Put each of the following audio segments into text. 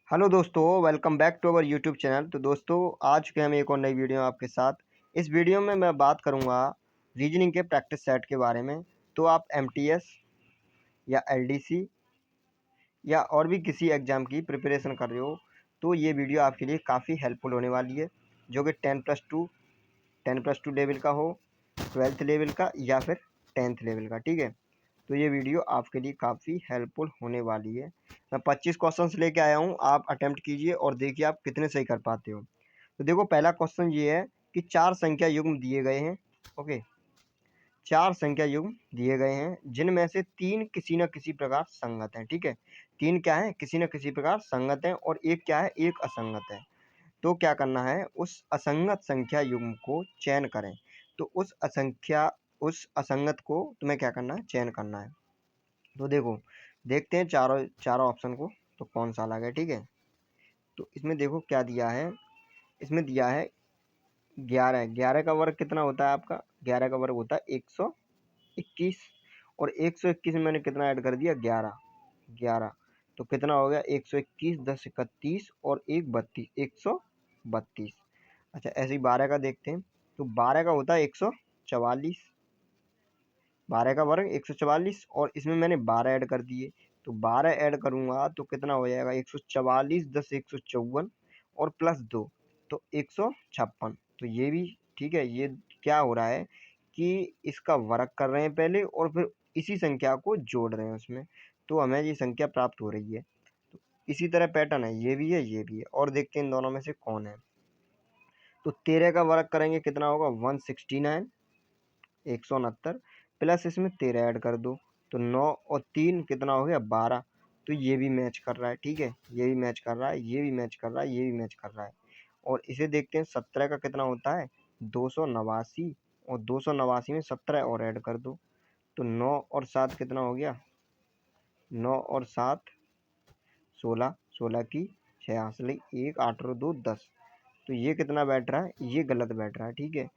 Hello दोस्तों, welcome back to our YouTube channel. तो दोस्तों, आज के हम एक और नई वीडियो आपके साथ। इस वीडियो में मैं बात करूंगा रीजनिंग के प्रैक्टिस सेट के बारे में। तो आप एमटीएस या एलडीसी या और भी किसी एग्ज़ाम की प्रिपरेशन कर रहे हो तो ये वीडियो आपके लिए काफ़ी हेल्पफुल होने वाली है, जो कि 10+2 लेवल का हो, 12th लेवल का या फिर 10th लेवल का। ठीक है, तो ये वीडियो आपके लिए काफ़ी हेल्पफुल होने वाली है। मैं 25 क्वेश्चंस लेके आया हूँ, आप अटेम्प्ट कीजिए और देखिए आप कितने सही कर पाते हो। तो देखो, पहला क्वेश्चन ये है कि 4 संख्या युग्म दिए गए हैं। ओके, 4 संख्या युग्म दिए गए हैं जिनमें से 3 किसी न किसी प्रकार संगत हैं। ठीक है, 3 क्या है, किसी न किसी प्रकार संगत हैं और एक क्या है, एक असंगत है। तो क्या करना है, उस असंगत संख्या युग्म को चयन करें। तो उस असंगत को तुम्हें क्या करना है, चयन करना है। तो देखो, देखते हैं चारों चारों ऑप्शन को तो कौन सा अलग है। ठीक है, तो इसमें देखो क्या दिया है। इसमें दिया है 11। 11 का वर्ग कितना होता है आपका, 11 का वर्ग होता है 121। और 121 में मैंने कितना ऐड कर दिया, 11। 11 तो कितना हो गया, 121 10 31 और 1 32, 132। अच्छा, ऐसे ही 12 का देखते हैं। तो 12 का होता है 144। 12 का वर्ग 144 और इसमें मैंने 12 ऐड कर दिए। तो 12 ऐड करूंगा तो कितना हो जाएगा, 144 10 154 और +2 तो 156। तो ये भी ठीक है। ये क्या हो रहा है कि इसका वर्ग कर रहे हैं पहले और फिर इसी संख्या को जोड़ रहे हैं उसमें, तो हमें ये संख्या प्राप्त हो रही है। तो इसी तरह पैटर्न है, ये भी है ये भी है। और देखते हैं इन दोनों में से कौन है। तो 13 का वर्ग करेंगे कितना होगा, 169 169 प्लस इसमें 13 ऐड कर दो तो 9 और 3 कितना हो गया, 12। तो ये भी मैच कर रहा है। ठीक है, ये भी मैच कर रहा है, ये भी मैच कर रहा है, ये भी मैच कर रहा है। और इसे देखते हैं, 17 का कितना होता है, 289। और 289 में 17 और ऐड कर दो तो 9 और 7 कितना हो गया, 9 और 7 16, 16 की 6 हासिल, 1 8 और 2 10। तो ये कितना बैठ रहा है, ये गलत बैठ रहा है। ठीक है,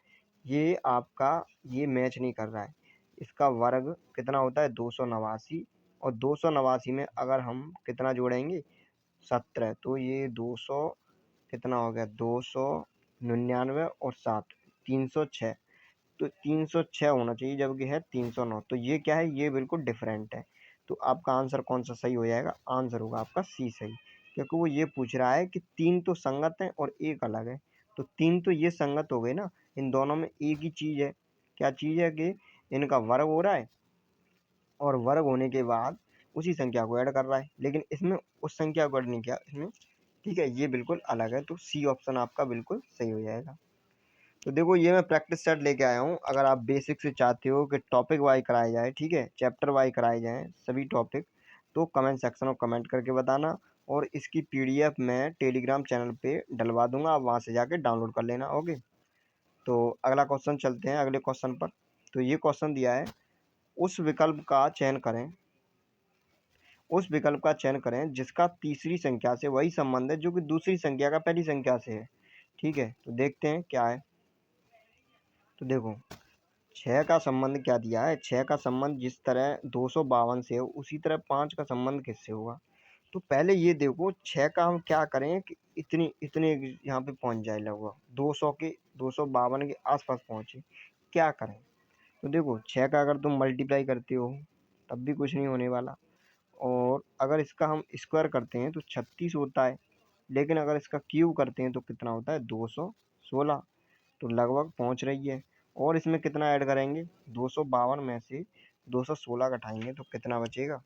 ये आपका ये मैच नहीं कर रहा है। इसका वर्ग कितना होता है, 289। और 289 में अगर हम कितना जोड़ेंगे, 17। तो ये 200 कितना हो गया, 299 और 7 306। तो 306 होना चाहिए जबकि है 309। तो ये क्या है, ये बिल्कुल डिफरेंट है। तो आपका आंसर कौन सा सही हो जाएगा, आंसर होगा आपका सी सही। क्योंकि वो ये पूछ रहा है कि 3 तो संगत हैं और एक अलग है। तो 3 तो ये संगत हो गए ना, इन दोनों में एक ही चीज़ है। क्या चीज़ है कि इनका वर्ग हो रहा है और वर्ग होने के बाद उसी संख्या को ऐड कर रहा है, लेकिन इसमें उस संख्या को ऐड नहीं किया इसमें। ठीक है, ये बिल्कुल अलग है। तो सी ऑप्शन आपका बिल्कुल सही हो जाएगा। तो देखो, ये मैं प्रैक्टिस सेट लेके आया हूँ। अगर आप बेसिक से चाहते हो कि टॉपिक वाइज कराए जाए, ठीक है, चैप्टर वाइज कराए जाएँ सभी टॉपिक, तो कमेंट सेक्शन में कमेंट करके बताना। और इसकी पीडीएफ मैं टेलीग्राम चैनल पे डलवा दूंगा, आप वहाँ से जाके डाउनलोड कर लेना। ओके, तो अगला क्वेश्चन चलते हैं, अगले क्वेश्चन पर। तो ये क्वेश्चन दिया है, उस विकल्प का चयन करें उस विकल्प का चयन करें जिसका तीसरी संख्या से वही संबंध है जो कि दूसरी संख्या का पहली संख्या से है। ठीक है, तो देखते हैं क्या है। तो देखो, 6 का संबंध क्या दिया है, 6 का संबंध जिस तरह 252 से हो उसी तरह 5 का संबंध किससे होगा। तो पहले ये देखो, 6 का हम क्या करें कि इतनी इतने यहाँ पे पहुँच जाए, लगभग 200 के 252 के आसपास पहुँचे। क्या करें, तो देखो 6 का अगर तुम मल्टीप्लाई करते हो तब भी कुछ नहीं होने वाला। और अगर इसका हम स्क्वायर करते हैं तो 36 होता है, लेकिन अगर इसका क्यूब करते हैं तो कितना होता है, 216। तो लगभग पहुंच रही है। और इसमें कितना ऐड करेंगे, 252 में से 216 घटाएंगे तो कितना बचेगा।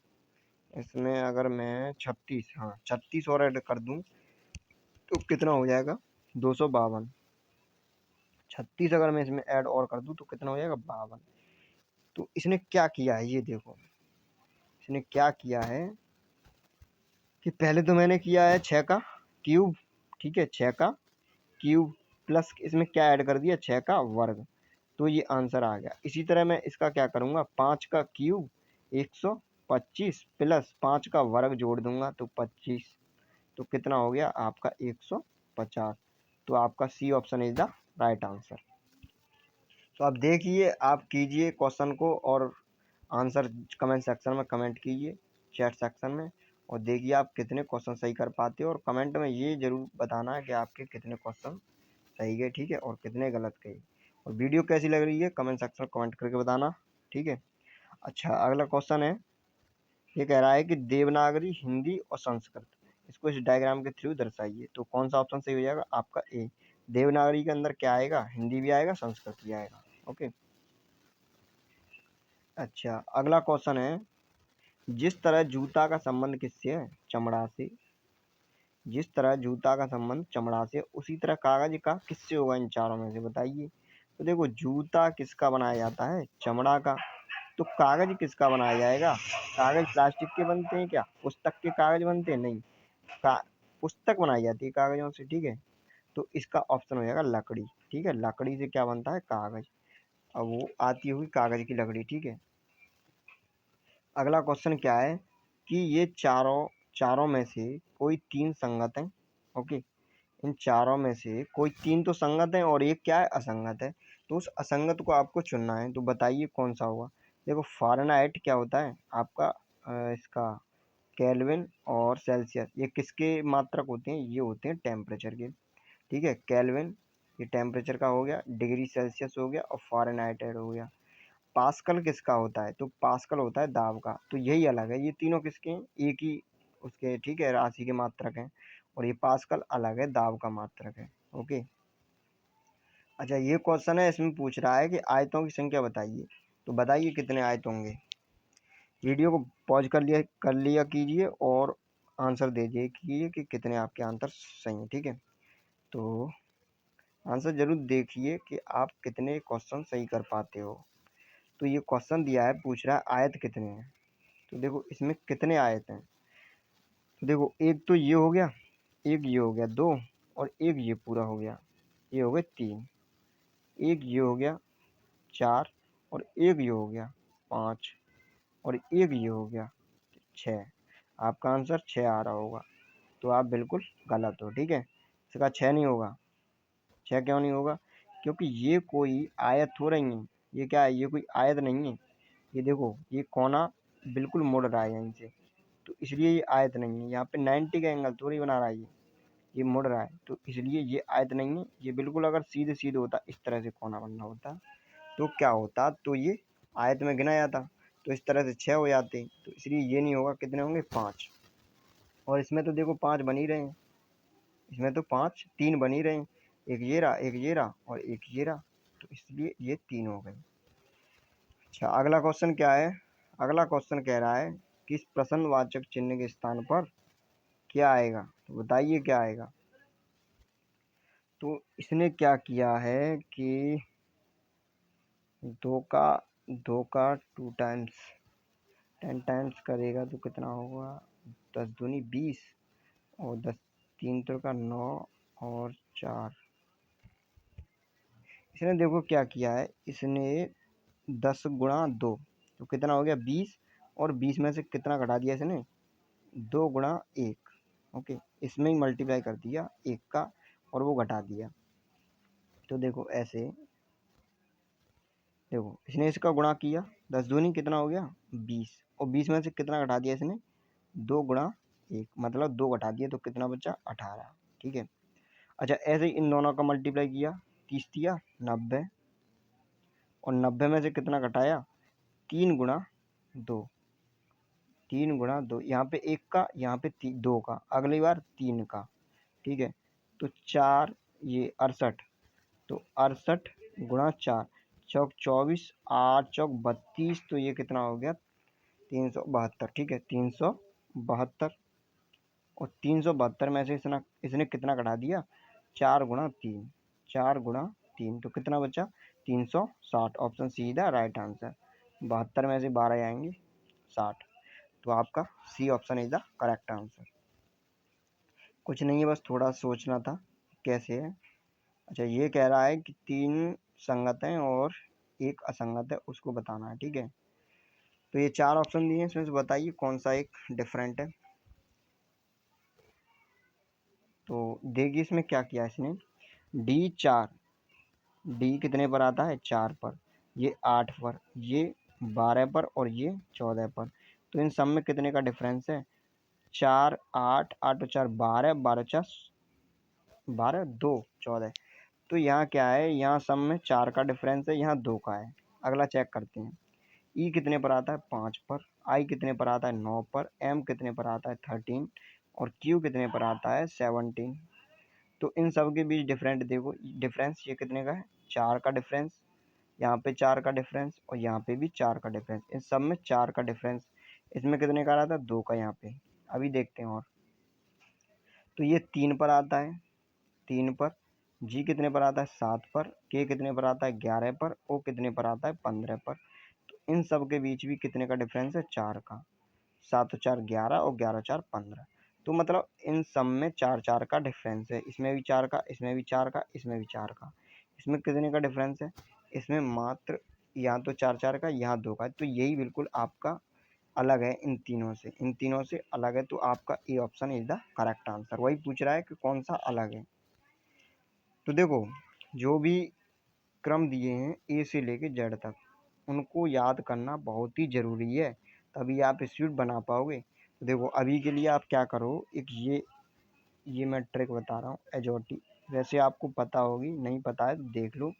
इसमें अगर मैं 36, हाँ 36 और ऐड कर दूं तो कितना हो जाएगा, 252। 36 अगर मैं इसमें ऐड और कर दूं तो कितना हो जाएगा, 52। तो इसने क्या किया है, ये देखो इसने क्या किया है कि पहले तो मैंने किया है 6 का क्यूब। ठीक है, 6 का क्यूब प्लस इसमें क्या ऐड कर दिया, 6 का वर्ग। तो ये आंसर आ गया। इसी तरह मैं इसका क्या करूँगा, 5 का क्यूब 125 प्लस 5 का वर्ग जोड़ दूंगा तो 25। तो कितना हो गया आपका, 150। तो आपका C option is the right answer. तो आप देखिए, आप कीजिए क्वेश्चन को और आंसर कमेंट सेक्शन में कमेंट कीजिए, चैट सेक्शन में। और देखिए आप कितने क्वेश्चन सही कर पाते हो, और कमेंट में ये ज़रूर बताना है कि आपके कितने क्वेश्चन सही गए, ठीक है, और कितने गलत गए। और वीडियो कैसी लग रही है कमेंट सेक्शन में कमेंट करके बताना, ठीक है। अच्छा, अगला क्वेश्चन है, ये कह रहा है कि देवनागरी, हिंदी और संस्कृत, इसको इस डायग्राम के थ्रू दर्शाइए। तो कौन सा ऑप्शन सही हो जाएगा आपका? ए। देवनागरी के अंदर क्या आएगा? हिंदी भी आएगा, संस्कृत भी आएगा। ओके। अच्छा, अगला क्वेश्चन है, जिस तरह जूता का संबंध किससे है? चमड़ा से। जिस तरह जूता का संबंध चमड़ा से, उसी तरह कागज का किससे होगा? इन चारों में से बताइए। तो देखो, जूता किसका बनाया जाता है? चमड़ा का। तो कागज किसका बनाया जाएगा? कागज प्लास्टिक के बनते हैं क्या? पुस्तक के कागज बनते हैं? नहीं, का पुस्तक बनाई जाती है कागजों से, ठीक है। तो इसका ऑप्शन हो जाएगा लकड़ी, ठीक है। लकड़ी से क्या बनता है? कागज। अब वो आती हुई कागज की लकड़ी, ठीक है। अगला क्वेश्चन क्या है कि ये चारों चारों में से कोई तीन संगत हैं। ओके। इन चारों में से कोई तीन तो संगत है और एक क्या है? असंगत है। तो उस असंगत को आपको चुनना है, तो बताइए कौन सा होगा। देखो, फ़ारेनहाइट क्या होता है आपका? इसका केल्विन और सेल्सियस, ये किसके मात्रक होते हैं? ये होते हैं टेम्परेचर के, ठीक है। केल्विन ये टेम्परेचर का हो गया, डिग्री सेल्सियस हो गया, और फ़ारेनहाइट हो गया। पास्कल किसका होता है? तो पास्कल होता है दाब का। तो यही अलग है, ये तीनों किसके हैं? एक ही उसके, ठीक है, राशि के मात्रक हैं। और ये पास्कल अलग है, दाब का मात्रक है। ओके। अच्छा, ये क्वेश्चन है, इसमें पूछ रहा है कि आयतों की संख्या बताइए। तो बताइए कितने आयत होंगे। वीडियो को पॉज कर लिया कीजिए और आंसर दे कीजिए कि कितने आपके आंसर सही हैं, ठीक है। तो आंसर जरूर देखिए कि आप कितने क्वेश्चन सही कर पाते हो। तो ये क्वेश्चन दिया है, पूछ रहा है आयत कितने हैं। तो देखो, इसमें कितने आयत हैं। तो देखो, एक तो ये हो गया, एक ये हो गया, दो, और एक ये पूरा हो गया, ये हो गए तीन। एक ये हो गया, चार, और एक ये हो गया, पाँच, और एक ये हो गया, छः। आपका आंसर छः आ रहा होगा। तो आप बिल्कुल गलत हो, ठीक है। इसका छः नहीं होगा। छः क्यों नहीं होगा? क्योंकि ये कोई आयत हो रही है। ये क्या है? ये कोई आयत नहीं है। ये देखो, ये कोना बिल्कुल मुड़ रहा है यहीं से, तो इसलिए ये आयत नहीं है। यहाँ पे 90 का एंगल थोड़ी बना रहा है ये मुड़ रहा है, तो इसलिए ये आयत नहीं है। ये बिल्कुल अगर सीधे सीधे होता, इस तरह से कोना बनना होता, तो क्या होता? तो ये आयत में गिना जाता। तो इस तरह से छः हो जाते, तो इसलिए ये नहीं होगा। कितने होंगे? पाँच। और इसमें तो देखो पाँच बन ही रहे हैं, इसमें तो पाँच, तीन बन ही रहे हैं। एक ये रहा, एक ये रहा, और एक ये रहा, तो इसलिए ये तीन हो गए। अच्छा, अगला क्वेश्चन क्या है? अगला क्वेश्चन कह रहा है कि इस प्रश्नवाचक चिन्ह के स्थान पर क्या आएगा? तो बताइए क्या आएगा। तो इसने क्या किया है कि दो का दो का 2 टाइम्स 10 टाइम्स करेगा तो कितना होगा? 10 दूनी 20, और 10 तीन तो का 9, और 4। इसने देखो क्या किया है, इसने 10 गुणा 2, तो कितना हो गया? 20, और 20 में से कितना घटा दिया इसने? 2 गुणा 1। ओके, इसमें ही मल्टीप्लाई कर दिया एक का, और वो घटा दिया। तो देखो ऐसे, देखो इसने इसका गुणा किया, 10 दूनी कितना हो गया? 20, और 20 में से कितना घटा दिया इसने? 2 गुणा 1, मतलब 2 घटा दिए, तो कितना बचा? 18, ठीक है। अच्छा, ऐसे ही इन दोनों का मल्टीप्लाई किया, 30 × 90, और 90 में से कितना घटाया? 3 गुणा 2। 3 गुणा 2, यहाँ पे एक का, यहाँ पे दो का, अगली बार 3 का, ठीक है। तो 4, ये 68, तो 68 × 4, चौक 24, 8 × 32, तो ये कितना हो गया? 372, ठीक है, 372। और 372 में से इसने इसने कितना घटा दिया? 4 × 3, 4 × 3, तो कितना बचा? 360। ऑप्शन सीधा राइट आंसर। 72 में से 12 आएंगे, 60। तो आपका C option is the correct answer. कुछ नहीं है, बस थोड़ा सोचना था कैसे है। अच्छा, ये कह रहा है कि तीन संगत हैं और एक असंगत है, उसको बताना है, ठीक है। तो ये चार ऑप्शन दिए हैं, इसमें से बताइए कौन सा एक डिफरेंट है। तो देखिए इसमें क्या किया इसने, D4, डी कितने पर आता है? 4 पर, ये 8 पर, ये 12 पर, और ये 14 पर। तो इन सब में कितने का डिफरेंस है? 4 8 8 और 4 12 12 4 12 2 14। तो यहाँ क्या है, यहाँ सब में 4 का डिफरेंस है, यहाँ 2 का है। अगला चेक करते हैं। ई कितने पर आता है 5 पर, आई कितने पर आता है 9 पर, एम कितने पर आता है 13 और क्यू कितने पर आता है 17। तो इन सब के बीच डिफरेंट देखो, डिफरेंस ये कितने का है 4 का डिफरेंस, यहाँ पे 4 का डिफरेंस और यहाँ पे भी 4 का डिफरेंस, इन सब में 4 का डिफरेंस। इसमें कितने का आ रहा था 2 का यहाँ पे। अभी देखते हैं और, तो ये 3 पर आता है, 3 पर। जी कितने पर आता है 7 पर, के कितने पर आता है 11 पर, ओ कितने पर आता है 15 पर। तो इन सब के बीच भी कितने का डिफरेंस है 4 का। 7 और 4 11 और 11 4 15। तो मतलब इन सब में 4 4 का डिफरेंस है, इसमें भी 4 का, इसमें भी 4 का, इसमें भी 4 का। इसमें कितने का डिफरेंस है, इसमें मात्र यहाँ तो 4 4 का, यहाँ 2 का। तो यही बिल्कुल आपका अलग है इन तीनों से, इन तीनों से अलग है। तो आपका A option is the correct answer. वही पूछ रहा है कि कौन सा अलग है। तो देखो, जो भी क्रम दिए हैं ए से लेके जेड तक, उनको याद करना बहुत ही ज़रूरी है, तभी आप स्पीड बना पाओगे। तो देखो अभी के लिए आप क्या करो, एक ये मैं ट्रिक बता रहा हूँ एजोटी, वैसे आपको पता होगी, नहीं पता है तो देख लो।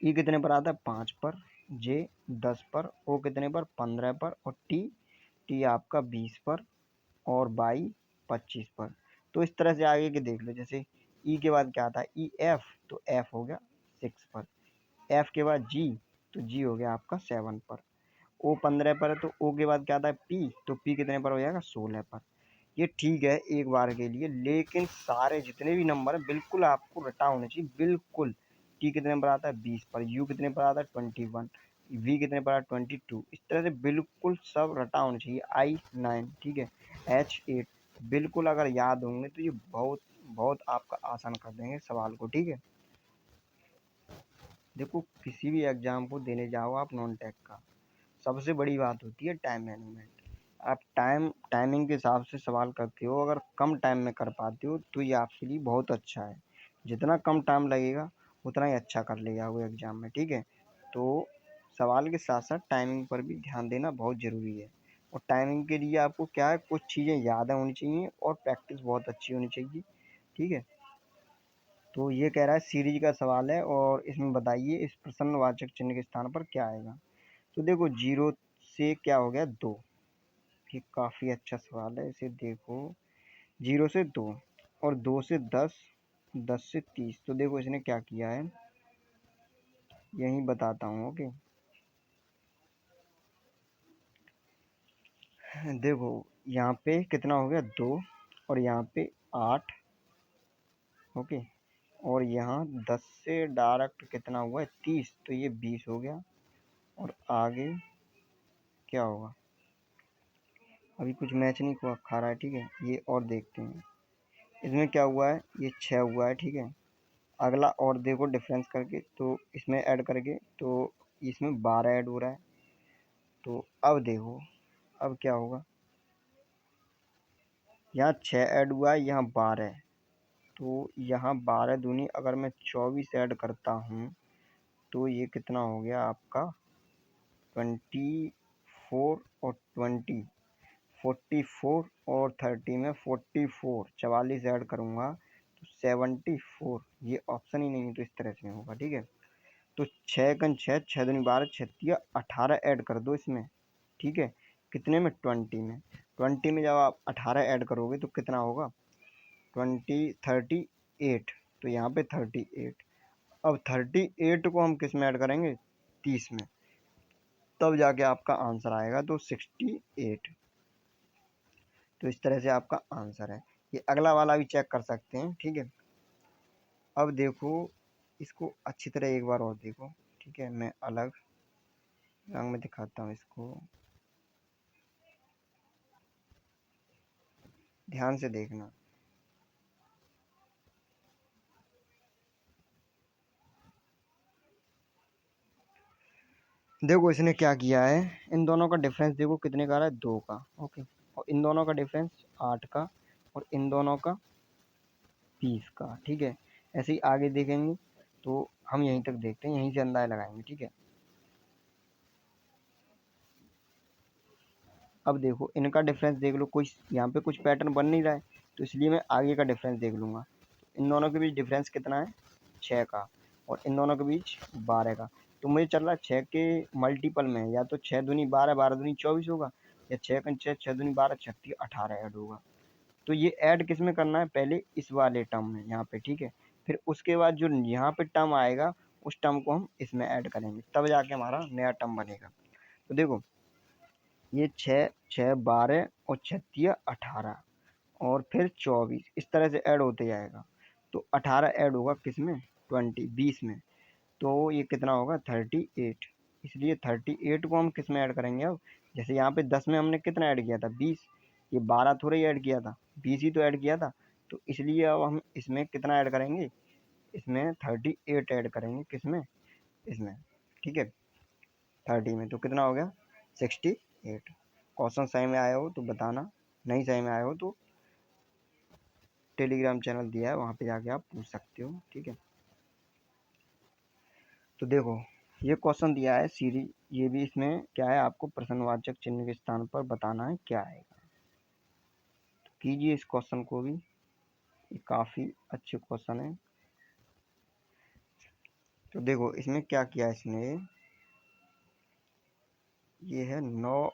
ई कितने पर आता है 5 पर, जे 10 पर, ओ कितने पर 15 पर और टी आपका 20 पर और बाई 25 पर। तो इस तरह से आगे के देख लो, जैसे ई के बाद क्या आता है ई एफ, तो एफ हो गया 6 पर। एफ के बाद जी, तो जी हो गया आपका 7 पर। ओ 15 पर है, तो ओ के बाद क्या आता है पी, तो पी कितने पर हो जाएगा 16 पर। ये ठीक है एक बार के लिए, लेकिन सारे जितने भी नंबर है बिल्कुल आपको रटा होने चाहिए, बिल्कुल। टी कितने पर आता है 20 पर, यू कितने पर आता है 21, वी कितने पर आता है 22। इस तरह से बिल्कुल सब रटा होना चाहिए। आई 9, ठीक है, एच 8, बिल्कुल अगर याद होंगे तो ये बहुत बहुत आपका आसान कर देंगे सवाल को, ठीक है। देखो किसी भी एग्जाम को देने जाओ आप नॉन टेक का, सबसे बड़ी बात होती है टाइम मैनेजमेंट। आप टाइमिंग के हिसाब से सवाल करते हो, अगर कम टाइम में कर पाते हो तो ये आपके लिए बहुत अच्छा है। जितना कम टाइम लगेगा उतना ही अच्छा कर ले जाओगे एग्जाम में, ठीक है। तो सवाल के साथ साथ टाइमिंग पर भी ध्यान देना बहुत ज़रूरी है। और टाइमिंग के लिए आपको क्या है, कुछ चीज़ें याद होनी चाहिए और प्रैक्टिस बहुत अच्छी होनी चाहिए, ठीक है। तो ये कह रहा है सीरीज का सवाल है और इसमें बताइए इस प्रश्नवाचक चिन्ह के स्थान पर क्या आएगा। तो देखो 0 से क्या हो गया 2, ये काफ़ी अच्छा सवाल है, इसे देखो। 0 से 2 और 2 से 10, 10 से 30। तो देखो इसने क्या किया है, यही बताता हूँ, ओके। देखो यहाँ पे कितना हो गया 2 और यहाँ पे 8, ओके। और यहाँ 10 से डायरेक्ट कितना हुआ है 30, तो ये 20 हो गया। और आगे क्या होगा, अभी कुछ मैच नहीं हुआ खा रहा है, ठीक है। ये और देखते हैं इसमें क्या हुआ है, ये 6 हुआ है, ठीक है। अगला और देखो डिफरेंस करके, तो इसमें ऐड करके तो इसमें 12 ऐड हो रहा है। तो अब देखो अब क्या होगा, यहाँ 6 ऐड हुआ है, यहाँ 12 है। तो यहाँ 12 दूनी अगर मैं 24 ऐड करता हूँ तो ये कितना हो गया आपका 24 और 20, 44 और 30 में 44, 44 ऐड करूँगा तो 74। ये ऑप्शन ही नहीं है, तो इस तरह से होगा, ठीक है। तो 6 कन 6, 6 दूनी 12, 36 18 ऐड कर दो इसमें, ठीक है। कितने में 20 में, 20 में जब आप 18 ऐड करोगे तो कितना होगा 38। तो यहाँ पे 38। अब 38 को हम किस में ऐड करेंगे 30 में, तब जाके आपका आंसर आएगा तो 68। तो इस तरह से आपका आंसर है। ये अगला वाला भी चेक कर सकते हैं, ठीक है। अब देखो इसको अच्छी तरह एक बार और देखो, ठीक है। मैं अलग रंग में दिखाता हूँ इसको, ध्यान से देखना। देखो इसने क्या किया है, इन दोनों का डिफरेंस देखो कितने का आ रहा है 2 का, ओके। और इन दोनों का डिफरेंस 8 का और इन दोनों का 20 का, ठीक है। ऐसे ही आगे देखेंगे तो हम यहीं तक देखते हैं, यहीं से अंदाजा लगाएंगे, ठीक है। अब देखो इनका डिफरेंस देख लो, कोई यहाँ पे कुछ पैटर्न बन नहीं रहा है, तो इसलिए मैं आगे का डिफरेंस देख लूँगा। इन दोनों के बीच डिफरेंस कितना है, 6 का, और इन दोनों के बीच 12 का। तो मुझे चल रहा है 6 के मल्टीपल में, या तो 6 दूनी 12, 12 दूनी 24 होगा, या 6 का 6, 6 दूनी 12, 36 18 ऐड होगा। तो ये ऐड किस में करना है, पहले इस वाले टर्म में यहाँ पे, ठीक है। फिर उसके बाद जो यहाँ पे टर्म आएगा उस टर्म को हम इसमें ऐड करेंगे, तब जाके हमारा नया टर्म बनेगा। तो देखो ये 6, 6 12 और 36 18 और फिर 24 इस तरह से ऐड होते जाएगा। तो 18 ऐड होगा किस में, 20 में। तो ये कितना होगा 38। इसलिए 38 को हम किस में ऐड करेंगे अब, जैसे यहाँ पे 10 में हमने कितना ऐड किया था 20, ये 12 थोड़ा ही ऐड किया था, 20 ही तो ऐड किया था। तो इसलिए अब हम इसमें कितना ऐड करेंगे, इसमें 38 ऐड करेंगे, किसमें, इसमें, ठीक है, 30 में। तो कितना हो गया 68। क्वेश्चन सही में आया हो तो बताना, नहीं सही में आया हो तो टेलीग्राम चैनल दिया है, वहाँ पे जाके आप पूछ सकते हो, ठीक है। तो देखो ये क्वेश्चन दिया है सीरीज, ये भी इसमें क्या है, आपको प्रश्नवाचक चिन्ह के स्थान पर बताना है क्या आएगा। तो कीजिए इस क्वेश्चन को भी, ये काफ़ी अच्छे क्वेश्चन है। तो देखो इसमें क्या किया इसने, ये है 9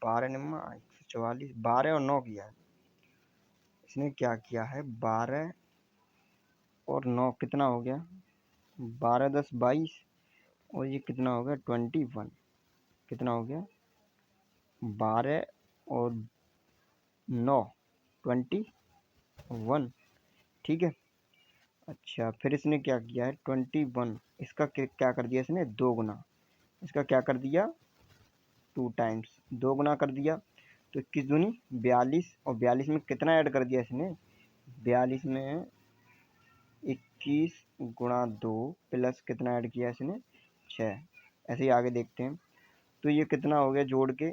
12 नंबर 144, 12 और 9 किया है इसने। क्या किया है 12 और 9 कितना हो गया, 12 10 22, और ये कितना हो गया 21, कितना हो गया 12 और 9 21, ठीक है। अच्छा फिर इसने क्या किया है 21, इसका क्या कर दिया इसने, दो गुना, इसका क्या कर दिया 2 टाइम्स, दो गुना कर दिया। तो 21 दूनी 42, और 42 में कितना ऐड कर दिया इसने, 42 में 21 गुणा 2 प्लस कितना ऐड किया इसने 6। ऐसे ही आगे देखते हैं। तो ये कितना हो गया जोड़ के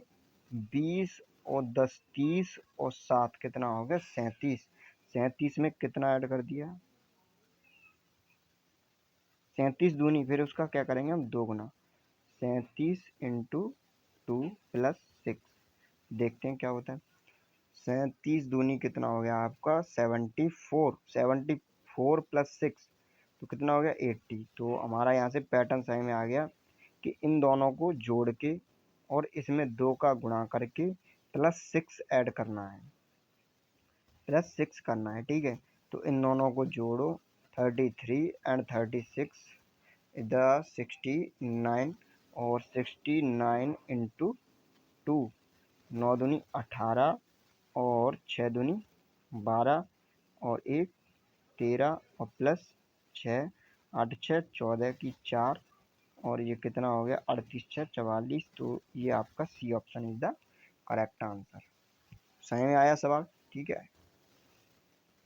20 और 10 30 और 7 कितना हो गया 37। 37 में कितना ऐड कर दिया 37 दूनी, फिर उसका क्या करेंगे हम दो गुना, 37 इंटू 2 प्लस 6, देखते हैं क्या होता है। 37 दूनी कितना हो गया आपका 74, 74 प्लस 6 तो कितना हो गया 80। तो हमारा यहाँ से पैटर्न सही में आ गया कि इन दोनों को जोड़ के और इसमें 2 का गुणा करके प्लस 6 ऐड करना है, प्लस 6 करना है, ठीक है। तो इन दोनों को जोड़ो, 33 एंड 36 इधर 69, और 69 इंटू 2, 9 दूनी 18 और 6 दूनी 12 और 1 13 और प्लस 6 8 6 14 की 4, और ये कितना हो गया 38 6 44। तो ये आपका C option is the correct answer. सही में आया सवाल, ठीक है।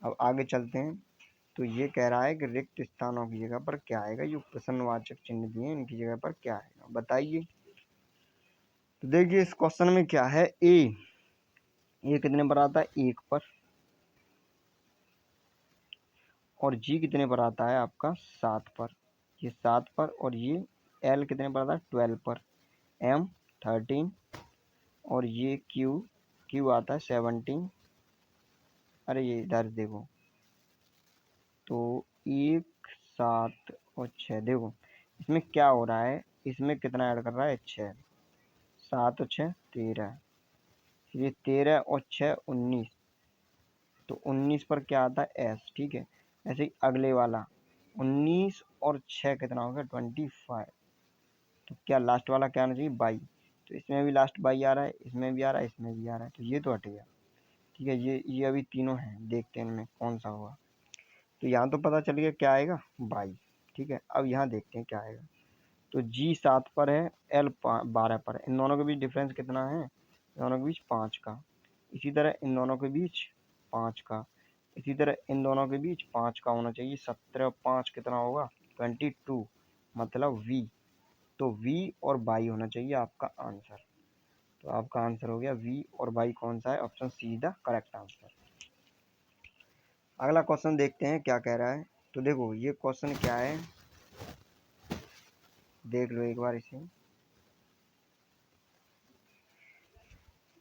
अब आगे चलते हैं। तो ये कह रहा है कि रिक्त स्थानों की जगह पर क्या आएगा, जो प्रश्नवाचक चिन्ह दिए इनकी जगह पर क्या आएगा बताइए। तो देखिए इस क्वेश्चन में क्या है, ए कितने पर आता है 1 पर, और जी कितने पर आता है आपका 7 पर, ये 7 पर, और ये एल कितने पर आता है 12 पर, एम 13, और ये क्यू, क्यू आता है 17। अरे ये इधर देखो, तो 1 7 और 6, देखो इसमें क्या हो रहा है, इसमें कितना ऐड कर रहा है 6, 7 और 6 13, ये 13 और 6 19, तो 19 पर क्या आता है एस, ठीक है। ऐसे ही अगले वाला 19 और 6 कितना हो गया 25, तो क्या लास्ट वाला क्या आना चाहिए 22, तो इसमें भी लास्ट 22 आ रहा है, इसमें भी आ रहा है, इसमें भी आ रहा है, तो ये तो हट गया, ठीक है। ये अभी तीनों हैं, देखते हैं इनमें कौन सा होगा। तो यहाँ तो पता चल गया क्या आएगा 22, ठीक है। अब यहाँ देखते हैं क्या आएगा। तो जी 7 पर है, एल 12 पर है, इन दोनों के बीच डिफरेंस कितना है, इन दोनों के बीच 5 का। इसी तरह इन दोनों के बीच 5 का, इसी तरह इन दोनों के बीच 5 का होना चाहिए। 17 और 5 कितना होगा 22, मतलब वी। तो वी और बाई होना चाहिए आपका आंसर। तो आपका आंसर हो गया वी और बाई, कौन सा है, option see the correct answer. अगला क्वेश्चन देखते हैं क्या कह रहा है। तो देखो ये क्वेश्चन क्या है, देख लो एक बार इसे।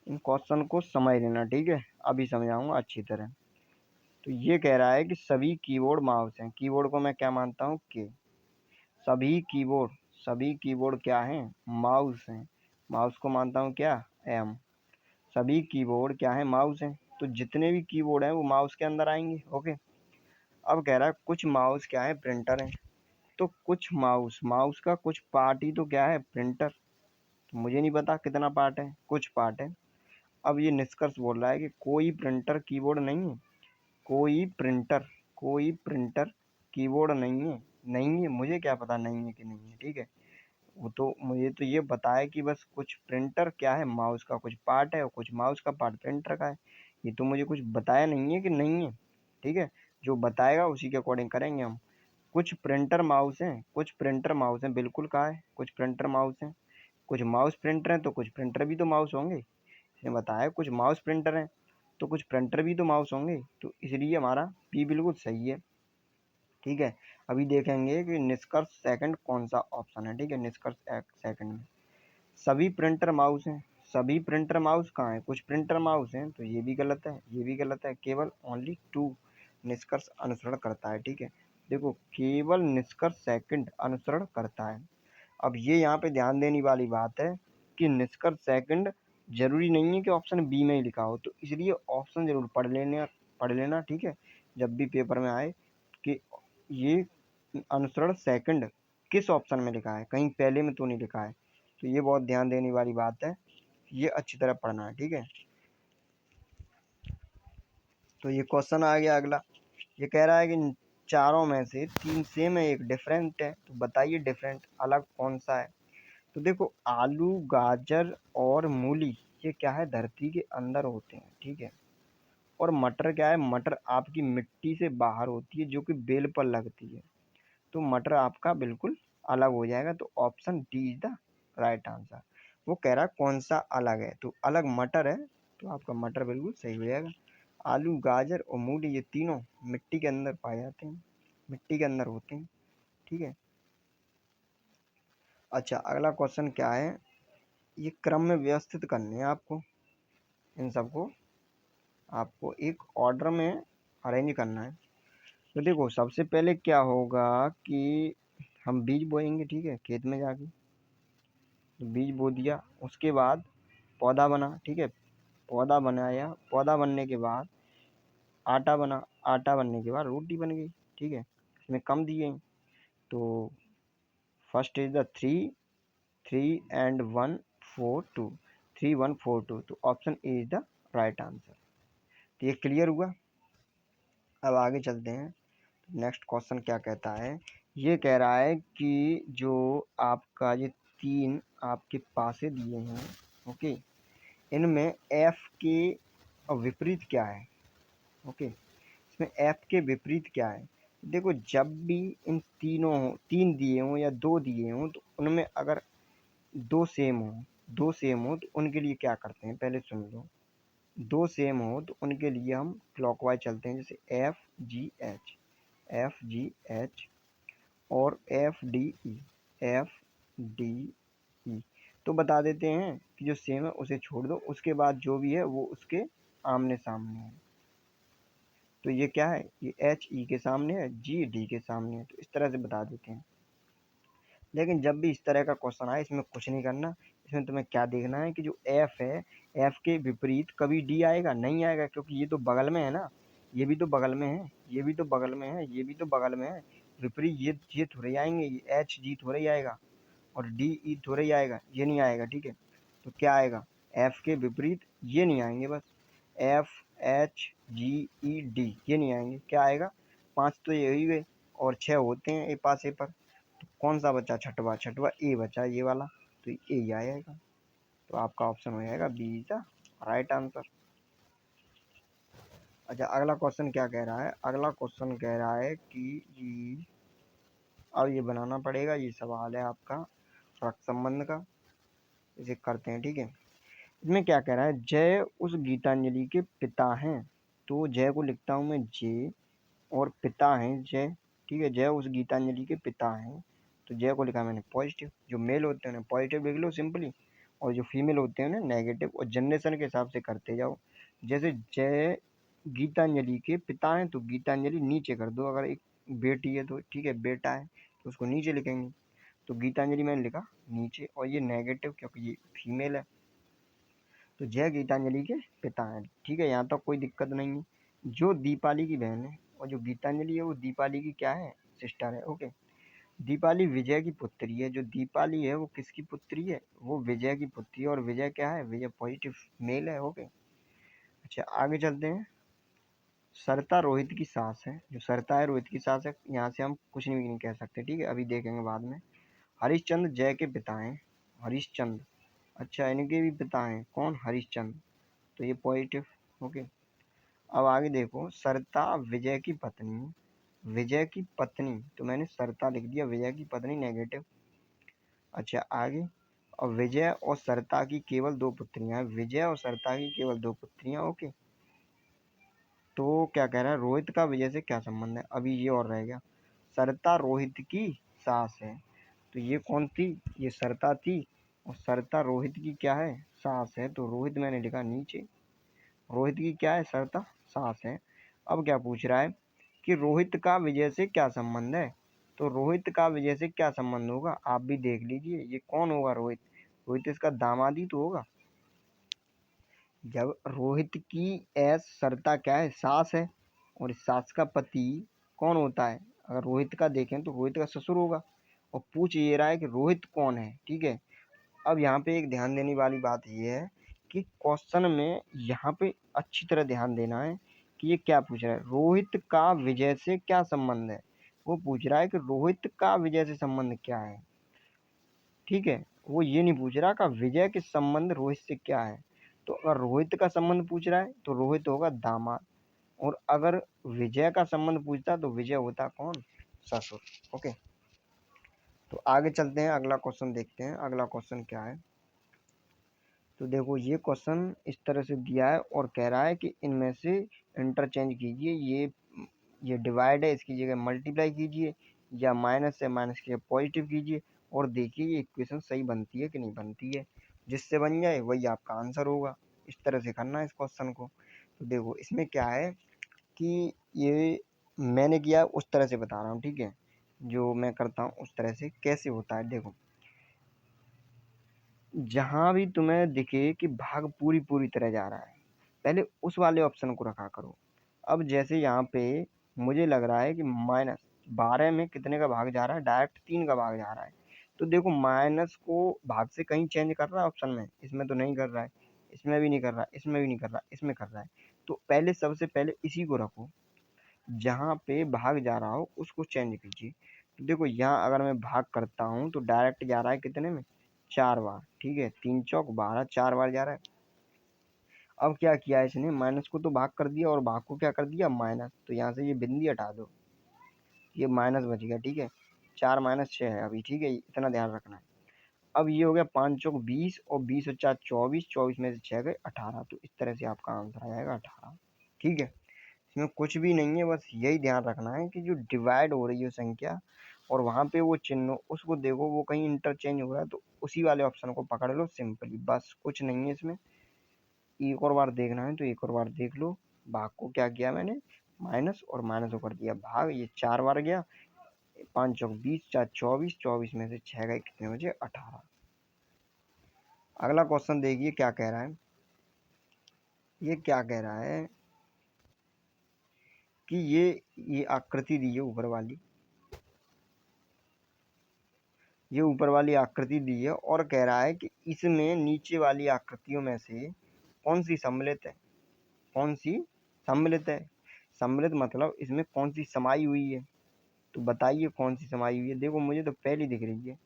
इन क्वेश्चन को समझ लेना, ठीक है, अभी समझाऊंगा अच्छी तरह। तो ये कह रहा है कि सभी कीबोर्ड माउस हैं। कीबोर्ड को मैं क्या मानता हूँ कि सभी कीबोर्ड क्या हैं, माउस हैं। माउस को मानता हूँ क्या, एम। सभी कीबोर्ड क्या है, माउस हैं। तो जितने भी कीबोर्ड हैं वो माउस के अंदर आएंगे। ओके। अब कह रहा है कुछ माउस क्या है, प्रिंटर है। तो कुछ माउस, माउस का कुछ पार्ट ही तो क्या है, प्रिंटर। तो मुझे नहीं पता कितना पार्ट है, कुछ पार्ट है। अब ये निष्कर्ष बोल रहा है कि कोई प्रिंटर कीबोर्ड नहीं है। कोई प्रिंटर कीबोर्ड नहीं है। नहीं है, मुझे क्या पता नहीं है कि नहीं है, ठीक है। वो तो मुझे तो ये बताया कि बस कुछ प्रिंटर क्या है, माउस का कुछ पार्ट है और कुछ माउस का पार्ट प्रिंटर का है। ये तो मुझे कुछ बताया नहीं है कि नहीं है, ठीक है। जो बताएगा उसी के अकॉर्डिंग करेंगे हम। कुछ प्रिंटर माउस हैं, बिल्कुल कहा है कुछ प्रिंटर माउस हैं। कुछ माउस प्रिंटर हैं तो कुछ प्रिंटर भी तो माउस होंगे। इसने बताया कुछ माउस प्रिंटर हैं तो कुछ प्रिंटर भी तो माउस होंगे, तो इसलिए हमारा पी बिल्कुल सही है, ठीक है। अभी देखेंगे कि निष्कर्ष सेकंड कौन सा ऑप्शन है, ठीक है। निष्कर्ष सेकंड में सभी प्रिंटर माउस हैं। सभी प्रिंटर माउस कहाँ है, कुछ प्रिंटर माउस हैं, तो ये भी गलत है, ये भी गलत है। केवल ओनली टू निष्कर्ष अनुसरण करता है, ठीक है। देखो, केवल निष्कर्ष सेकंड अनुसरण करता है। अब ये यहाँ पे ध्यान देने वाली बात है कि निष्कर्ष सेकंड जरूरी नहीं है कि ऑप्शन बी में ही लिखा हो, तो इसलिए ऑप्शन जरूर पढ़ लेना, ठीक है। जब भी पेपर में आए कि ये अनुसरण सेकंड किस ऑप्शन में लिखा है, कहीं पहले में तो नहीं लिखा है। तो ये बहुत ध्यान देने वाली बात है, ये अच्छी तरह पढ़ना है, ठीक है। तो ये क्वेश्चन आ गया अगला। ये कह रहा है कि चारों में से तीन सेम है, एक डिफरेंट है, तो बताइए डिफरेंट अलग कौन सा है। तो देखो, आलू, गाजर और मूली ये क्या है, धरती के अंदर होते हैं, ठीक है। और मटर क्या है, मटर आपकी मिट्टी से बाहर होती है जो कि बेल पर लगती है। तो मटर आपका बिल्कुल अलग हो जाएगा, तो option D is the right answer. वो कह रहा है कौन सा अलग है, तो अलग मटर है, तो आपका मटर बिल्कुल सही हो जाएगा। आलू, गाजर और मूली ये तीनों मिट्टी के अंदर पाए जाते हैं, मिट्टी के अंदर होते हैं, ठीक है। अच्छा, अगला क्वेश्चन क्या है, ये क्रम में व्यवस्थित करने हैं आपको। इन सबको आपको एक ऑर्डर में अरेंज करना है। तो देखो, सबसे पहले क्या होगा कि हम बीज बोएंगे, ठीक है, खेत में जाके। तो बीज बो दिया, उसके बाद पौधा बना, ठीक है। पौधा बनाया, पौधा बनने के बाद आटा बना, आटा बनने के बाद रोटी बन गई, ठीक है। इसमें कम दिए। तो first is the three, three and one, four, two. 3 1 4 2, तो option A is the right answer. तो ये क्लियर हुआ। अब आगे चलते हैं। नेक्स्ट क्वेश्चन क्या कहता है, ये कह रहा है कि जो आपका ये तीन आपके पासे दिए हैं, ओके, इनमें एफ के विपरीत क्या है, ओके। इसमें एफ के विपरीत क्या है। देखो, जब भी इन तीन दिए हों या दो दिए हों, तो उनमें अगर दो सेम हो तो उनके लिए क्या करते हैं, पहले सुन लो। दो सेम हो तो उनके लिए हम क्लॉकवाइज चलते हैं, जैसे एफ जी एच और एफ डी ई। तो बता देते हैं कि जो सेम है उसे छोड़ दो, उसके बाद जो भी है वो उसके आमने सामने है। तो ये क्या है, ये एच ई के सामने है, जी डी के सामने है, तो इस तरह से बता देते हैं। लेकिन जब भी इस तरह का क्वेश्चन आए, इसमें कुछ नहीं करना। इसमें तुम्हें क्या देखना है कि जो एफ है, एफ के विपरीत कभी डी आएगा, नहीं आएगा, क्योंकि ये तो बगल में है ना। ये भी तो बगल में है, ये भी तो बगल में है, ये भी तो बगल में है। विपरीत ये थोड़े आएंगे, ये एच जी थोड़े ही आएगा और डी ई थोड़े ही आएगा, ये नहीं आएगा, ठीक है। तो क्या आएगा, एफ के विपरीत ये नहीं आएंगे, बस F H G E D ये नहीं आएंगे। क्या आएगा, पांच तो ये ही हुए और छह होते हैं ए पास ए पर। तो कौन सा बचा, छठवा, छठवा ए बचा, ये वाला। तो ए ही आएगा। तो आपका ऑप्शन हो जाएगा B is the right answer. अच्छा, अगला क्वेश्चन क्या कह रहा है, अगला क्वेश्चन कह रहा है कि अब ये बनाना पड़ेगा, ये सवाल है आपका रक्त संबंध का, इसे करते हैं, ठीक है। इसमें क्या कह रहा है, जय उस गीतांजलि के पिता हैं। तो जय को लिखता हूं मैं जे, और पिता हैं जय, ठीक है। जय उस गीतांजलि के पिता हैं, तो जय को लिखा मैंने पॉजिटिव, जो मेल होते हैं पॉजिटिव लिख लो सिंपली। और जो फीमेल होते हैं ना नेगेटिव, और जनरेशन के हिसाब से करते जाओ। जैसे जय गीतांजलि के पिता हैं तो गीतांजलि नीचे कर दो, अगर एक बेटी है तो ठीक है, बेटा है तो उसको नीचे लिखेंगे, तो गीतांजलि मैंने लिखा नीचे, और ये नेगेटिव क्योंकि ये फीमेल है, तो जय गीतांजलि के पिता हैं। ठीक है, यहाँ तक कोई दिक्कत नहीं है। जो दीपाली की बहन है और जो गीतांजलि है वो दीपाली की क्या है, सिस्टर है। ओके, दीपाली विजय की पुत्री है। जो दीपाली है वो किसकी पुत्री है, वो विजय की पुत्री है, और विजय क्या है, विजय पॉजिटिव मेल है। ओके, अच्छा आगे चलते हैं। सरिता रोहित की सास है। जो सरिता है रोहित की सास है, यहाँ से हम कुछ नहीं कह सकते, ठीक है, अभी देखेंगे बाद में। हरिश्चंद्र जय के पिता हैं। हरिश्चंद्र, अच्छा इनके भी पिता हैं, कौन, हरिश्चंद्र, तो ये पॉजिटिव। ओके, अब आगे देखो, सरिता विजय की पत्नी, विजय की पत्नी, तो मैंने सरिता लिख दिया, विजय की पत्नी नेगेटिव। अच्छा आगे, और विजय और सरिता की केवल 2 पुत्रियां हैं। विजय और सरिता की केवल 2 पुत्रियां। ओके, तो क्या कह रहा है, रोहित का विजय से क्या संबंध है, अभी ये और रह गया। सरिता रोहित की सास है, तो ये कौन थी, ये सरिता थी, और सरिता रोहित की क्या है, सास है, तो रोहित मैंने लिखा नीचे। रोहित की क्या है, सरिता सास है। अब क्या पूछ रहा है कि रोहित का विजय से क्या संबंध है, तो रोहित का विजय से क्या संबंध होगा, आप भी देख लीजिए, ये कौन होगा रोहित, रोहित इसका दामाद ही तो होगा। जब रोहित की सरिता क्या है, सास है, और इस सास का पति कौन होता है, अगर रोहित का देखें तो रोहित का ससुर होगा। और पूछ ये रहा है कि रोहित कौन है, ठीक है। अब यहाँ पे एक ध्यान देने वाली बात ये है कि क्वेश्चन में यहाँ पे अच्छी तरह ध्यान देना है कि ये क्या पूछ रहा है, रोहित का विजय से क्या संबंध है। वो पूछ रहा है कि रोहित का विजय से संबंध क्या है, ठीक है, वो ये नहीं पूछ रहा का विजय के संबंध रोहित से क्या है। तो अगर रोहित का संबंध पूछ रहा है तो रोहित होगा दामाद, और अगर विजय का संबंध पूछता तो विजय होता कौन, ससुर। ओके, तो आगे चलते हैं, अगला क्वेश्चन देखते हैं। अगला क्वेश्चन क्या है, तो देखो ये क्वेश्चन इस तरह से दिया है और कह रहा है कि इनमें से इंटरचेंज कीजिए, ये डिवाइड है, इसकी जगह मल्टीप्लाई कीजिए, या माइनस से माइनस की पॉजिटिव कीजिए, और देखिए ये इक्वेशन सही बनती है कि नहीं बनती है। जिससे बन जाए वही आपका आंसर होगा। इस तरह से करना है इस क्वेश्चन को। तो देखो इसमें क्या है कि ये मैंने किया उस तरह से बता रहा हूँ, ठीक है, जो मैं करता हूँ उस तरह से कैसे होता है। देखो जहाँ भी तुम्हें दिखे कि भाग पूरी पूरी तरह जा रहा है, पहले उस वाले ऑप्शन को रखा करो। अब जैसे यहाँ पे मुझे लग रहा है कि -12 में कितने का भाग जा रहा है, डायरेक्ट 3 का भाग जा रहा है। तो देखो माइनस को भाग से कहीं चेंज कर रहा है ऑप्शन में, इसमें तो नहीं कर रहा है, इसमें भी नहीं कर रहा है, इसमें भी नहीं कर रहा है, इसमें कर रहा है। तो पहले सबसे पहले इसी को रखो, जहाँ पे भाग जा रहा हो उसको चेंज कीजिए। तो देखो यहाँ अगर मैं भाग करता हूँ तो डायरेक्ट जा रहा है कितने में, 4 बार, ठीक है, 3 चौक 12, 4 बार जा रहा है। अब क्या किया इसने, माइनस को तो भाग कर दिया और भाग को क्या कर दिया, माइनस, तो यहाँ से ये बिंदी हटा दो, ये माइनस बच गया, ठीक है। 4 - 6 है अभी, ठीक है, इतना ध्यान रखना है। अब ये हो गया 5 चौक 20, और 20 और 4 24, 24 में से 6 गए 18, तो इस तरह से आपका आंसर आ जाएगा 18, ठीक है। इसमें कुछ भी नहीं है, बस यही ध्यान रखना है कि जो डिवाइड हो रही है संख्या और वहाँ पे वो चिन्ह उसको देखो, वो कहीं इंटरचेंज हो रहा है तो उसी वाले ऑप्शन को पकड़ लो सिंपली, बस कुछ नहीं है इसमें। एक और बार देखना है तो एक और बार देख लो। भाग को क्या किया मैंने, माइनस, और माइनस को कर दिया भाग, ये 4 बार गया, 5 चौक 20, 4 24, 24 में से 6 गए कितने बचे, 18। अगला क्वेश्चन देखिए क्या कह रहा है, ये क्या कह रहा है कि ये आकृति दी है ऊपर वाली, ये ऊपर वाली आकृति दी है और कह रहा है कि इसमें नीचे वाली आकृतियों में से कौन सी सम्मिलित है, कौन सी सम्मिलित है। सम्मिलित मतलब इसमें कौन सी समाई हुई है, तो बताइए कौन सी समाई हुई है। देखो मुझे तो पहली दिख रही है,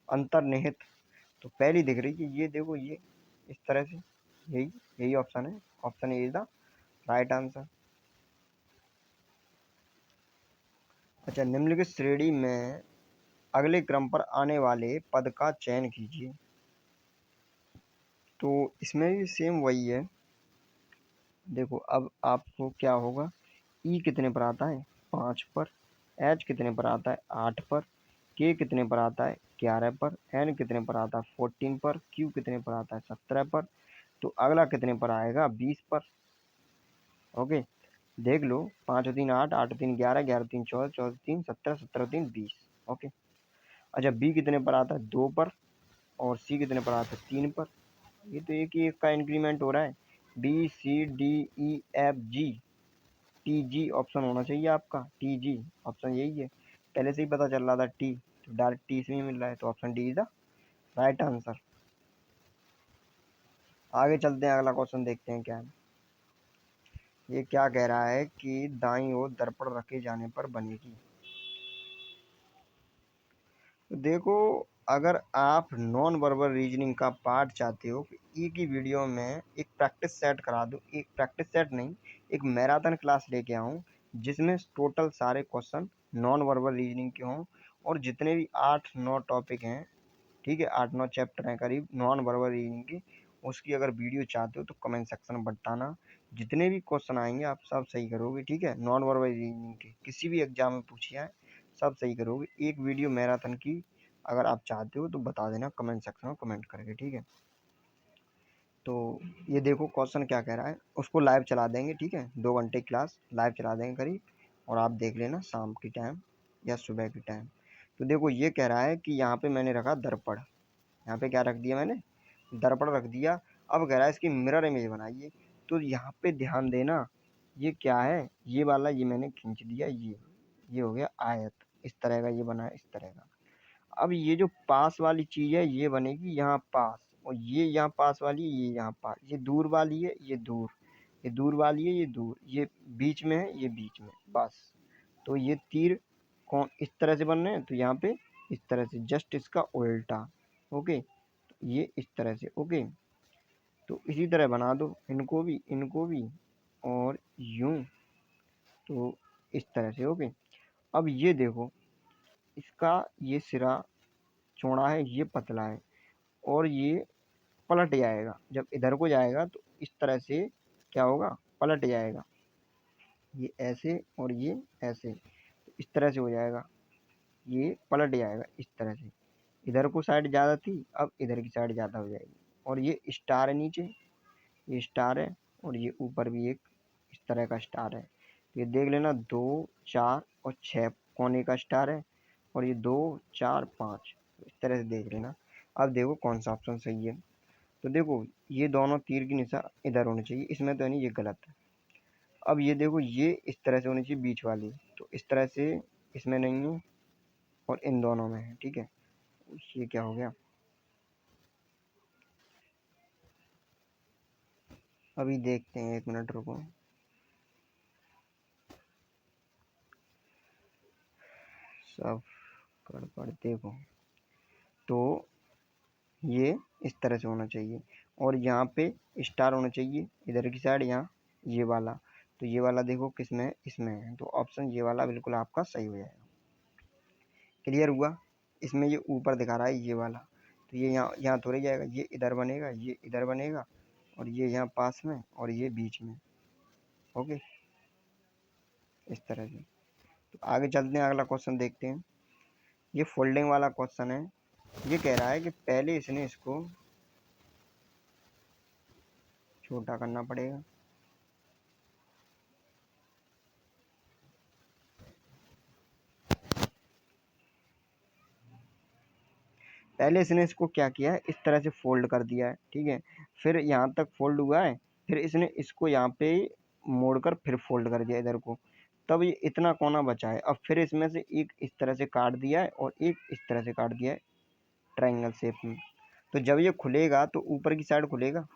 अंतर्निहित, तो पहली दिख रही है, ये देखो ये इस तरह से, यही यही ऑप्शन है, option A is the right answer. अच्छा, निम्नलिखित श्रेणी में अगले क्रम पर आने वाले पद का चयन कीजिए। तो इसमें भी सेम वही है। देखो अब आपको क्या होगा, ई कितने पर आता है, 5 पर, एच कितने पर आता है, 8 पर, के कितने पर आता है, 11 पर, एन कितने पर आता है 14 पर, क्यू कितने पर आता है 17 पर, तो अगला कितने पर आएगा 20 पर। ओके, देख लो 5 और 3 8, 8 और 3 11, 11 और 3 14, 14 और 3 17, 17 और 3 20। ओके, अच्छा बी कितने पर आता है 2 पर, और सी कितने पर आता है 3 पर। ये तो एक ही एक का इंक्रीमेंट हो रहा है, B C D E F G, T G option होना चाहिए आपका, टी जी ऑप्शन यही है, पहले से ही पता चल रहा था टी, तो डायरेक्ट टी से ही मिल रहा है, तो option D is the right answer. आगे चलते हैं, अगला क्वेश्चन देखते हैं क्या है। ये क्या कह रहा है कि दाईं ओर दर्पण रखे जाने पर बनेगी। तो देखो, अगर आप नॉन वर्बल रीजनिंग का पार्ट चाहते हो, एक ही वीडियो में एक प्रैक्टिस सेट करा दूँ, एक प्रैक्टिस सेट नहीं, एक मैराथन क्लास लेके आऊँ जिसमें टोटल सारे क्वेश्चन नॉन वर्बल रीजनिंग के हों, और जितने भी 8-9 टॉपिक हैं, ठीक है, 8-9 चैप्टर हैं करीब नॉन वर्बल रीजनिंग की, उसकी अगर वीडियो चाहते हो तो कमेंट सेक्शन में बताना। जितने भी क्वेश्चन आएंगे आप सब सही करोगे, ठीक है, नॉन वर्बल रीजनिंग के किसी भी एग्जाम में पूछिए आए सब सही करोगे। एक वीडियो मैराथन की अगर आप चाहते हो तो बता देना कमेंट सेक्शन में कमेंट करके, ठीक है। तो ये देखो क्वेश्चन क्या कह रहा है, उसको लाइव चला देंगे, ठीक है, 2 घंटे क्लास लाइव चला देंगे करीब, और आप देख लेना शाम की टाइम या सुबह की टाइम। तो देखो ये कह रहा है कि यहाँ पे मैंने रखा दर्पण, यहाँ पे क्या रख दिया मैंने, दर्पण रख दिया। अब कह रहा है इसकी मिरर इमेज बनाइए। तो यहाँ पे ध्यान देना, ये क्या है, ये वाला ये मैंने खींच दिया, ये हो गया आयत, इस तरह का ये बना है, इस तरह का। अब ये जो पास वाली चीज है ये बनेगी यहाँ पास, और ये यहाँ पास वाली, ये यहाँ पास, ये दूर वाली है, ये दूर, ये दूर वाली है, ये दूर, ये बीच में है, ये बीच में, बस। तो ये तीर कौन इस तरह से बन रहे हैं, तो यहाँ पे इस तरह से, जस्ट इसका उल्टा। ओके, ये इस तरह से। ओके, तो इसी तरह बना दो इनको भी, और यूं, तो इस तरह से। ओके, अब ये देखो, इसका ये सिरा चौड़ा है, ये पतला है, और ये पलट जाएगा, जब इधर को जाएगा तो इस तरह से क्या होगा, पलट जाएगा, ये ऐसे और ये ऐसे, तो इस तरह से हो जाएगा, ये पलट जाएगा इस तरह से। इधर को साइड ज़्यादा थी, अब इधर की साइड ज़्यादा हो जाएगी, और ये स्टार है नीचे, ये स्टार है, और ये ऊपर भी एक इस तरह का स्टार है। तो ये देख लेना 2 4 और 6 कोने का स्टार है, और ये 2 4 5, इस तरह से देख लेना। अब देखो कौन सा ऑप्शन सही है। तो देखो ये दोनों तीर की निशान इधर होनी चाहिए, इसमें तो नहीं, ये गलत है। अब ये देखो ये इस तरह से होनी चाहिए बीच वाली, तो इस तरह से इसमें नहीं है, और इन दोनों में है, ठीक है। ये क्या हो गया, अभी देखते हैं, 1 मिनट रुको। सब गड़बड़, देखो तो ये इस तरह से होना चाहिए, और यहाँ पे स्टार होना चाहिए इधर की साइड, यहाँ ये वाला। तो ये वाला देखो किसमें है, इसमें है, तो ऑप्शन ये वाला बिल्कुल आपका सही हो जाएगा। क्लियर हुआ, इसमें ये ऊपर दिखा रहा है ये वाला, तो ये यहाँ यहाँ थोड़ी जाएगा, ये इधर बनेगा, ये इधर बनेगा, और ये यहाँ पास में, और ये बीच में। ओके, इस तरह से। तो आगे चलते हैं, अगला क्वेश्चन देखते हैं। ये फोल्डिंग वाला क्वेश्चन है। ये कह रहा है कि पहले इसने इसको छोटा करना पड़ेगा, पहले इसने इसको क्या किया है, इस तरह से फोल्ड कर दिया है, ठीक है, फिर यहाँ तक फोल्ड हुआ है, फिर इसने इसको यहाँ पे मोड़कर फिर फोल्ड कर दिया इधर को, तब ये इतना कोना बचा है। अब फिर इसमें से एक इस तरह से काट दिया है, और एक इस तरह से काट दिया है ट्रायंगल शेप में। तो जब ये खुलेगा तो ऊपर की साइड खुलेगा,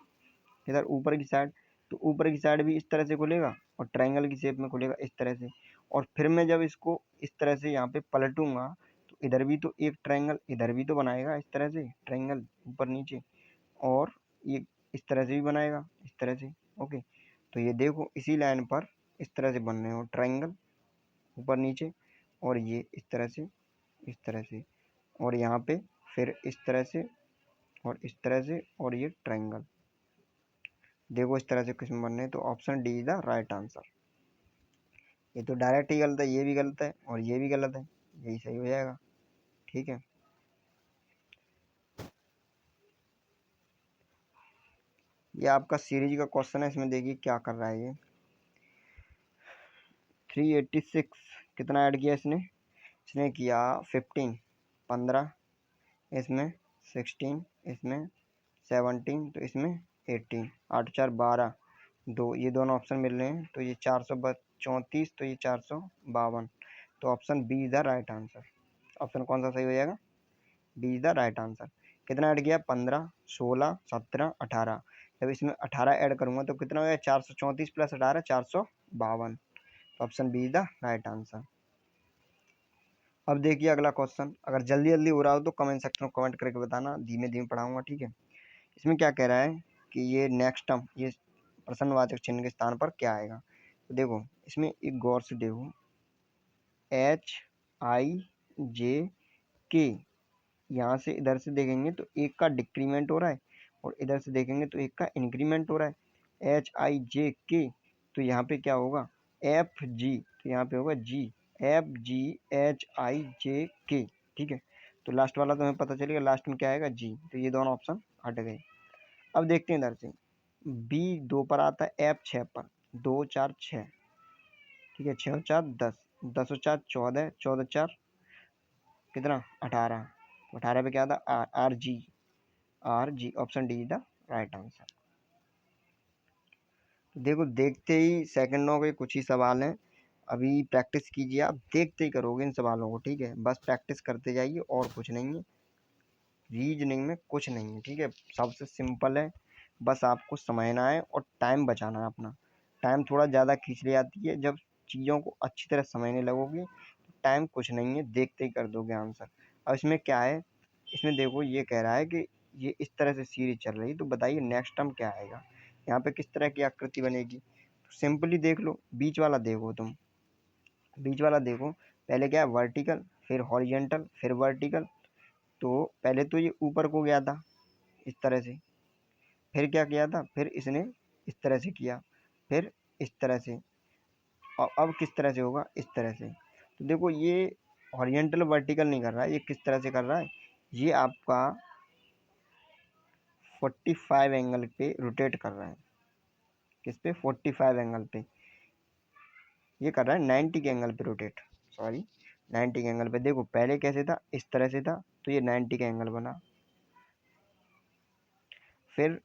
इधर ऊपर की साइड, तो ऊपर की साइड भी इस तरह से खुलेगा, और ट्रायंगल की शेप में खुलेगा इस तरह से। और फिर मैं जब इसको इस तरह से यहाँ पे पलटूंगा, तो इधर भी तो एक ट्रायंगल, इधर भी तो बनाएगा इस तरह से ट्रायंगल ऊपर नीचे, और ये इस तरह से भी बनाएगा इस तरह से। ओके, तो ये देखो इसी लाइन पर इस तरह से बन रहे हो ट्रायंगल ऊपर नीचे, और ये इस तरह से, इस तरह से, और यहाँ पे फिर इस तरह से, और इस तरह से, और ये ट्रायंगल देखो इस तरह से किस्म बन रहे हैं। तो option D is the right answer. ये तो डायरेक्ट ही गलत है, ये भी गलत है और ये भी गलत है, यही सही हो जाएगा, ठीक है। ये आपका सीरीज का क्वेश्चन है। इसमें देखिए क्या कर रहा है ये। 386 कितना ऐड किया इसने? इसने किया 15, 15, इसमें 16, इसमें 17, तो इसमें 18, 8 4 12, 2 ये दोनों ऑप्शन मिल रहे हैं। तो ये 434, तो ये 452। तो option B is the right answer. Option कौन सा सही हो जाएगा? B is the right answer. कितना ऐड किया? 15, 16, 17, 18। जब इसमें 18 ऐड करूंगा तो कितना हो गया? 434 प्लस 18 452। तो option B is the right answer. अब देखिए अगला क्वेश्चन। अगर जल्दी जल्दी हो रहा हो तो कमेंट सेक्शन में कमेंट करके बताना, धीमे धीमे पढ़ाऊंगा, ठीक है। इसमें क्या कह रहा है कि ये नेक्स्ट टर्म, ये प्रश्नवाचक चिन्ह के स्थान पर क्या आएगा? तो देखो इसमें एक गौर से देखो, HIJK, यहाँ से इधर से देखेंगे तो एक का डिक्रीमेंट हो रहा है और इधर से देखेंगे तो एक का इंक्रीमेंट हो रहा है। HIJK, तो यहाँ पे क्या होगा? FG, तो यहाँ पे होगा G, FGHIJK, ठीक है। तो लास्ट वाला तो हमें पता चलेगा, लास्ट में क्या आएगा? G। तो ये दोनों ऑप्शन हट गए। अब देखते हैं इधर से, B 2 पर आता है, F 6 पर, 2 4 6, ठीक है, 6 और 4 10, 10 और 4 14, 14 4 कितना? 18। तो 18 पे क्या था? RG, option D is the right answer. देखो देखते ही सेकंडों के कुछ ही सवाल हैं, अभी प्रैक्टिस कीजिए, आप देखते ही करोगे इन सवालों को, ठीक है। बस प्रैक्टिस करते जाइए और कुछ नहीं है, रीजनिंग में कुछ नहीं है, ठीक है। सबसे सिंपल है, बस आपको समझना है और टाइम बचाना है अपना। टाइम थोड़ा ज़्यादा खींच ले जाती है, जब चीज़ों को अच्छी तरह समझने लगोगे तो टाइम कुछ नहीं है, देखते ही कर दोगे आंसर। अब इसमें क्या है, इसमें देखो ये कह रहा है कि ये इस तरह से सीरीज चल रही है, तो बताइए नेक्स्ट टर्म क्या आएगा, यहाँ पे किस तरह की आकृति बनेगी। तो सिंपली देख लो, बीच वाला देखो तुम, बीच वाला देखो, पहले क्या है? वर्टिकल, फिर हॉरिजेंटल, फिर वर्टिकल। तो पहले तो ये ऊपर को गया था इस तरह से, फिर क्या किया था? फिर इसने इस तरह से किया, फिर इस तरह से, और अब किस तरह से होगा? इस तरह से। तो देखो ये हॉरिजेंटल वर्टिकल नहीं कर रहा है, ये किस तरह से कर रहा है? ये आपका 45 एंगल पे रोटेट कर रहा है। किस पे? 45 एंगल पे। ये कर रहा है 90 के एंगल पे रोटेट, सॉरी 90 के एंगल पे। देखो पहले कैसे था? इस तरह से था, तो ये 90 का एंगल बना, फिर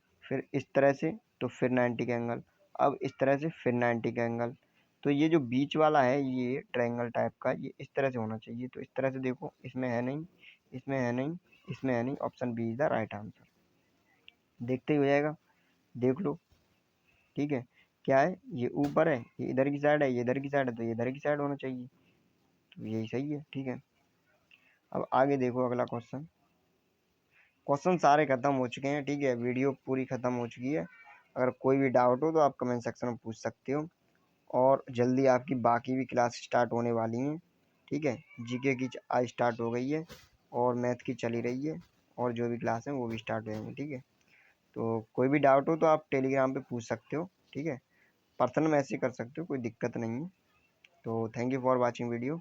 इस तरह से, तो फिर 90 का एंगल, अब इस तरह से, फिर 90 का एंगल। तो ये जो बीच वाला है ये ट्रायंगल टाइप का, ये इस तरह से होना चाहिए। तो इस तरह से देखो, इसमें है नहीं, इसमें है नहीं, इसमें है नहीं, option B is the right answer. देखते ही हो जाएगा, देख लो, ठीक है। क्या है? ये ऊपर है, ये इधर की साइड है, ये इधर की साइड है, तो ये इधर की साइड होना चाहिए। तो यही सही है, ठीक है। अब आगे देखो अगला क्वेश्चन। क्वेश्चन सारे खत्म हो चुके हैं, ठीक है, वीडियो पूरी खत्म हो चुकी है। अगर कोई भी डाउट हो तो आप कमेंट सेक्शन में पूछ सकते हो। और जल्दी आपकी बाकी भी क्लास स्टार्ट होने वाली हैं, ठीक है। जीके की आज स्टार्ट हो गई है और मैथ की चली रही है, और जो भी क्लास है वो भी स्टार्ट हो जाएंगी, ठीक है। तो कोई भी डाउट हो तो आप टेलीग्राम पे पूछ सकते हो, ठीक है। पर्सनल मैसेज कर सकते हो, कोई दिक्कत नहीं है। तो thank you for watching video.